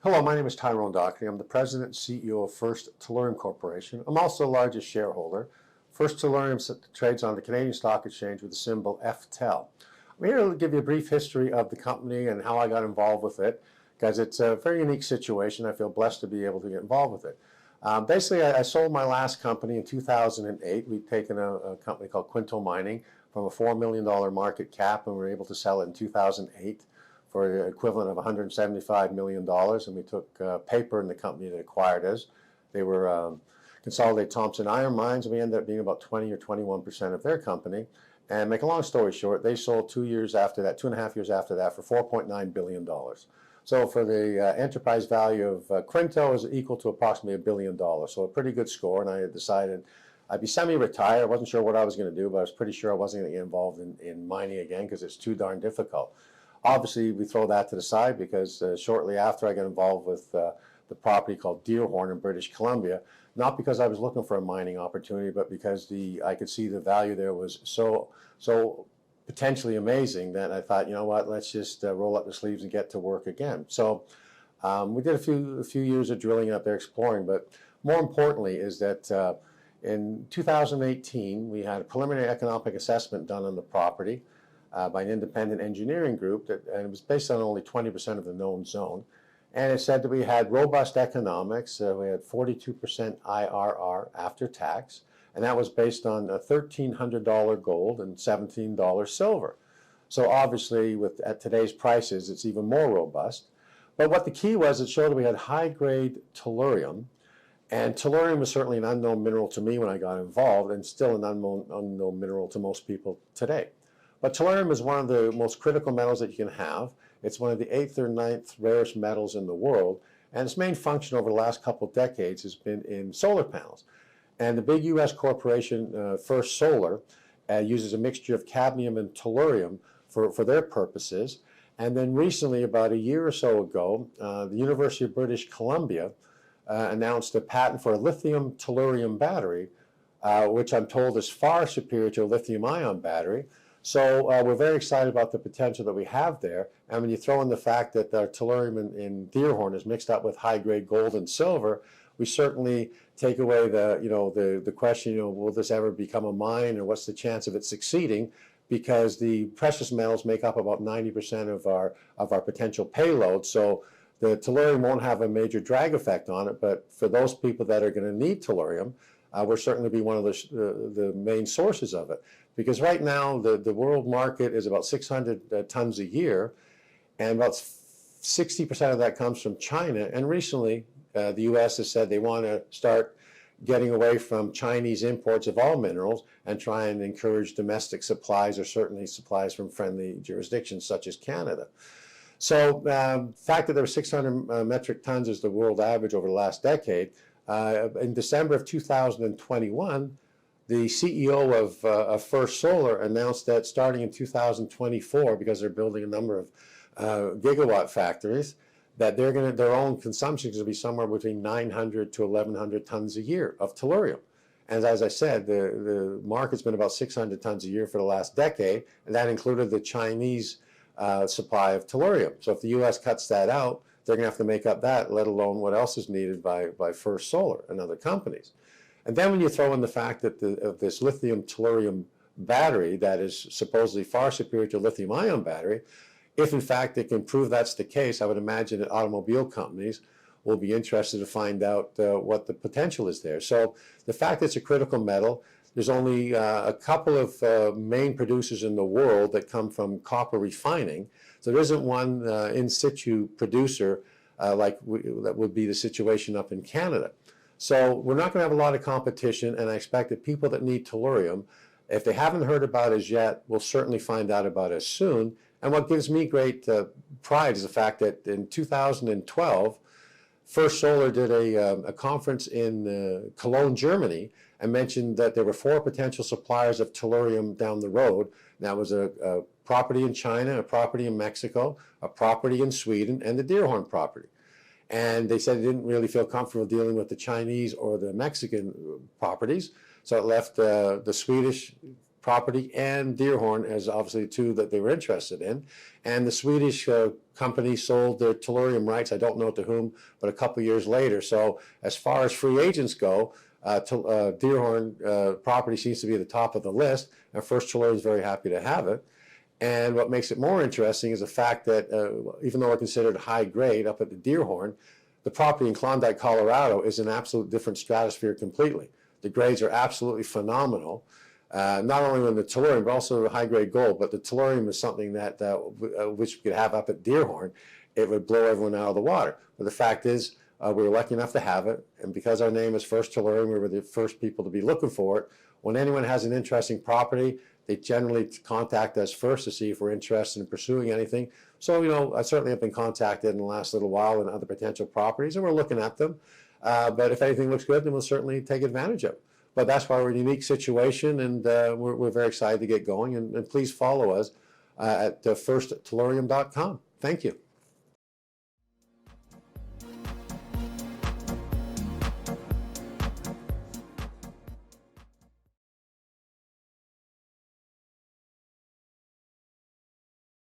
Hello, my name is Tyrone Docherty. I'm the President and CEO of First Tellurium Corporation. I'm also the largest shareholder. First Tellurium trades on the Canadian Stock Exchange with the symbol FTEL. I'm here to give you a brief history of the company and how I got involved with it, because it's a very unique situation. I feel blessed to be able to get involved with it. Basically, I sold my last company in 2008. We'd taken a company called Quinto Mining from a $4 million market cap, and we were able to sell it in 2008 for the equivalent of $175 million, and we took paper in the company that acquired us. They were Consolidated Thompson Iron Mines, and we ended up being about 20 or 21% of their company. And make a long story short, they sold 2 years after that, 2.5 years after that, for $4.9 billion. So for the enterprise value of Quinto is equal to approximately $1 billion. So a pretty good score, and I had decided I'd be semi-retired. I wasn't sure what I was going to do, but I was pretty sure I wasn't going to get involved in mining again because it's too darn difficult. Obviously, we throw that to the side because shortly after I got involved with the property called Deerhorn in British Columbia, not because I was looking for a mining opportunity, but because I could see the value there was so potentially amazing that I thought, you know what, let's just roll up the sleeves and get to work again. So we did a few years of drilling up there, exploring, but more importantly is that in 2018, we had a preliminary economic assessment done on the property by an independent engineering group, and it was based on only 20% of the known zone. And it said that we had robust economics. We had 42% IRR after tax, and that was based on $1,300 gold and $17 silver. So obviously, at today's prices, it's even more robust. But what the key was, it showed that we had high-grade tellurium, and tellurium was certainly an unknown mineral to me when I got involved, and still an unknown mineral to most people today. But tellurium is one of the most critical metals that you can have. It's one of the 8th or 9th rarest metals in the world, and its main function over the last couple of decades has been in solar panels. And the big U.S. corporation, First Solar, uses a mixture of cadmium and tellurium for their purposes. And then recently, about a year or so ago, the University of British Columbia announced a patent for a lithium tellurium battery, which I'm told is far superior to a lithium-ion battery. So we're very excited about the potential that we have there. And when you throw in the fact that our tellurium in Deerhorn is mixed up with high-grade gold and silver, we certainly take away the question, will this ever become a mine, or what's the chance of it succeeding? Because the precious metals make up about 90% of our potential payload. So the tellurium won't have a major drag effect on it. But for those people that are going to need tellurium, we'll certainly be one of the main sources of it. Because right now, the world market is about 600 tons a year, and about 60% of that comes from China. And recently, the U.S. has said they want to start getting away from Chinese imports of all minerals and try and encourage domestic supplies, or certainly supplies from friendly jurisdictions such as Canada. So the fact that there were 600 metric tons is the world average over the last decade, in December of 2021, the CEO of First Solar announced that starting in 2024, because they're building a number of gigawatt factories, that their own consumption is going to be somewhere between 900 to 1,100 tons a year of tellurium. And as I said, the market's been about 600 tons a year for the last decade, and that included the Chinese supply of tellurium. So if the U.S. cuts that out, they're going to have to make up that, let alone what else is needed by First Solar and other companies. And then when you throw in the fact that this lithium tellurium battery that is supposedly far superior to a lithium-ion battery, if in fact it can prove that's the case, I would imagine that automobile companies will be interested to find out what the potential is there. So the fact that it's a critical metal, there's only a couple of main producers in the world that come from copper refining. So there isn't one in situ producer that would be the situation up in Canada. So we're not going to have a lot of competition, and I expect that people that need tellurium, if they haven't heard about us yet, will certainly find out about us soon. And what gives me great pride is the fact that in 2012, First Solar did a conference in Cologne, Germany, and mentioned that there were 4 potential suppliers of tellurium down the road. And that was a property in China, a property in Mexico, a property in Sweden, and the Deerhorn property. And they said they didn't really feel comfortable dealing with the Chinese or the Mexican properties, so it left the Swedish property and Deerhorn as obviously two that they were interested in. And the Swedish company sold their Tellurium rights, I don't know to whom, but a couple years later. So as far as free agents go, Deerhorn property seems to be at the top of the list, and First Tellurium is very happy to have it. And what makes it more interesting is the fact that even though we're considered high grade up at the Deerhorn, the property in Klondike, Colorado is an absolute different stratosphere completely. The grades are absolutely phenomenal, not only in the Tellurium, but also high grade gold. But the Tellurium is something that which we could have up at Deerhorn. It would blow everyone out of the water. But the fact is, we were lucky enough to have it, and because our name is First Tellurium, we were the first people to be looking for it. When anyone has an interesting property, they generally contact us first to see if we're interested in pursuing anything. So, you know, I certainly have been contacted in the last little while in other potential properties, and we're looking at them. But if anything looks good, then we'll certainly take advantage of it. But that's why we're in a unique situation, and we're very excited to get going. And please follow us at firsttellurium.com. Thank you.